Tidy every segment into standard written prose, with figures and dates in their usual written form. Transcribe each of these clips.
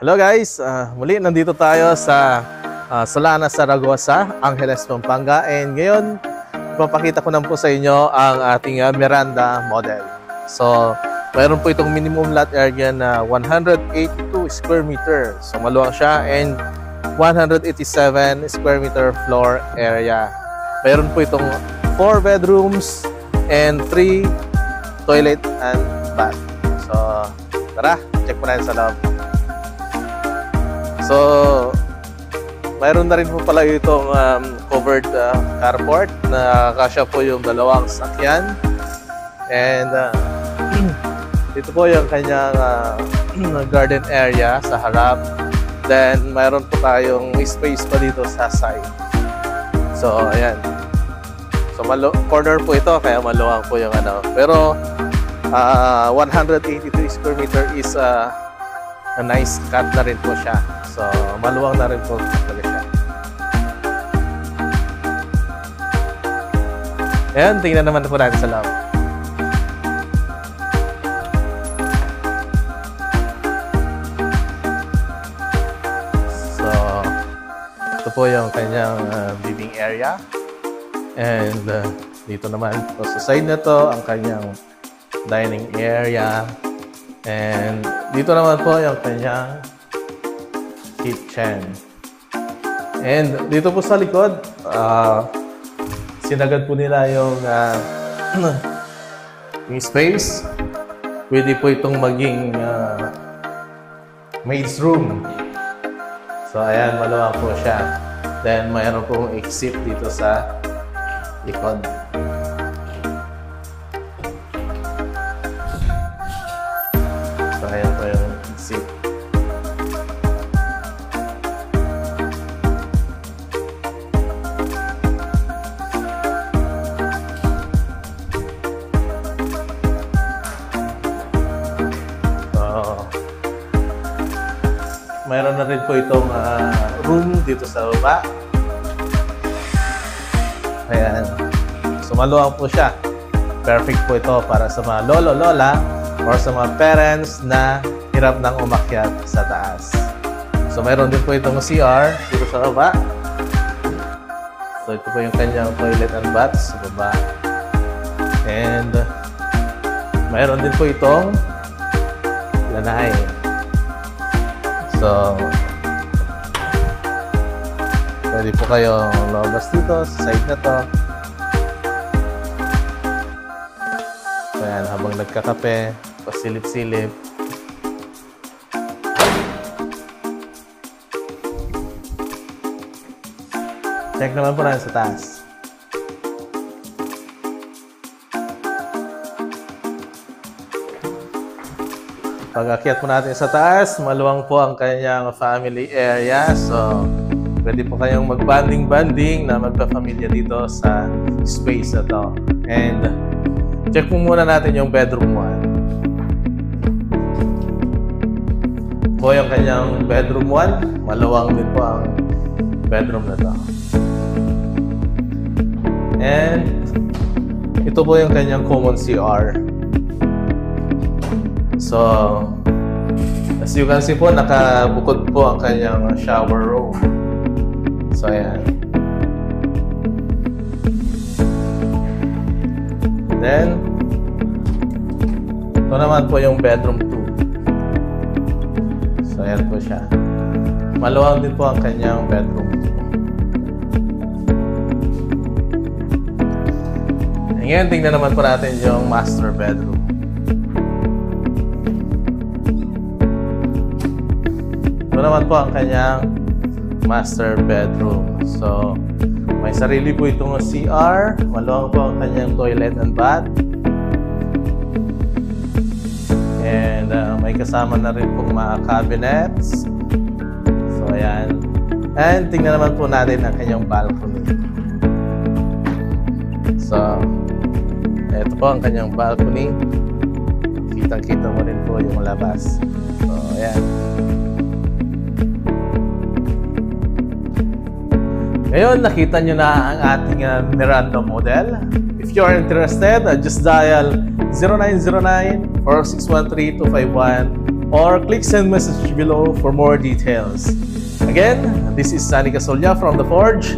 Hello guys, muli nandito tayo sa Solana, Zaragoza, Angeles, Pampanga. And ngayon, ipapakita ko na po sa inyo ang ating Miranda model. So, mayroon po itong minimum lot area na 182 square meter. So, maluwang siya and 187 square meter floor area. Mayroon po itong 4 bedrooms and 3 toilet and bath. So, tara, check po natin sa loob. So, mayroon na rin po pala itong covered carport na kasya po yung dalawang sakyan. And dito po yung kanyang garden area sa harap. Then, mayroon po tayong space pa dito sa side. So, ayan. So, corner po ito, kaya maluwang po yung ano. Pero, 183 square meter is a nice cut na rin po siya. So, maluwang na rin po talaga siya. Ayan, tingnan naman po natin sa loob. So, ito po yung kanyang living area. And dito naman po sa side na to, ang kanyang dining area. And dito naman po yung kanyang kitchen. And dito po sa likod, sinagad po nila yung space. Pwede po itong maging maid's room. So, ayan, maluwang po siya. Then, mayroon pong exit dito sa likod. So, ayan po yung exit. Mayroon na rin po itong room dito sa baba. Ayan. So, maluwang po siya. Perfect po ito para sa mga lolo, lola, or sa mga parents na hirap nang umakyat sa taas. So, mayroon din po itong CR dito sa baba. So, ito po yung kanyang toilet and bath sa baba. And mayroon din po itong lanay. So, pwede po kayong lumabas dito sa side na to. So, ayan, habang nagkakape, pasilip-silip. Check naman po natin sa taas. Pag-akyat po natin sa taas, maluwang po ang kanyang family area. So, pwede po kayong mag-banding-banding na magpa-familia dito sa space na to. And, check po muna natin yung bedroom 1. Po yung kanyang bedroom 1. Maluwang din po ang bedroom na to. And, ito po yung kanyang common CR. So, as you can see po, nakabukod po ang kanyang shower room. So, ayan. Then, ito naman po yung bedroom 2. So, ayan po siya. Maluwang din po ang kanyang bedroom 2. Ngayon, tingnan naman po natin yung master bedroom. Ito naman po ang kanyang master bedroom. So, may sarili po itong CR. Maluwang po ang kanyang toilet and bath. And may kasama na rin pong mga cabinets. So, ayan. And tingnan naman po natin ang kanyang balcony. So, ito po ang kanyang balcony. Kitang-kita mo rin po yung labas. So, ayan. Ngayon, nakita nyo na ang ating Miranda model. If you are interested, just dial 0909-4613-251 or click send message below for more details. Again, this is Sunny Casolia from The Forge.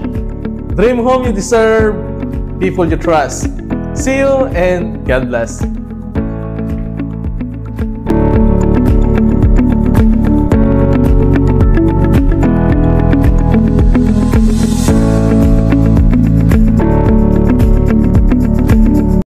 Dream home you deserve, people you trust. See you and God bless.